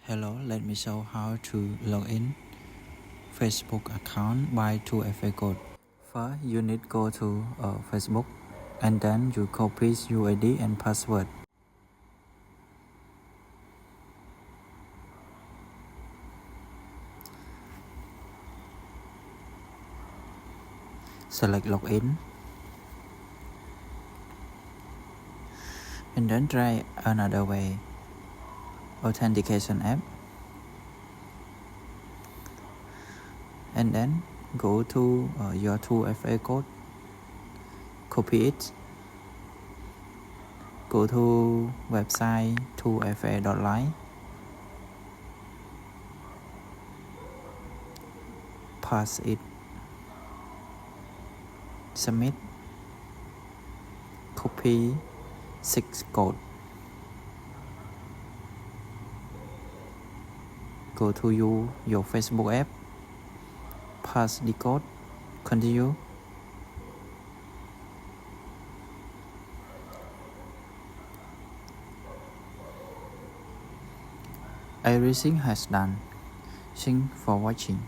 Hello, let me show how to log in Facebook account by 2FA code. First, you need go to Facebook and then you copy UID and password. Select login and then try another way. Authentication app and then go to your 2FA code, copy it, go to website 2fa.live, pass it, submit, copy 6 code, go to your Facebook app, pass the code, continue. Everything has done. Thanks for watching.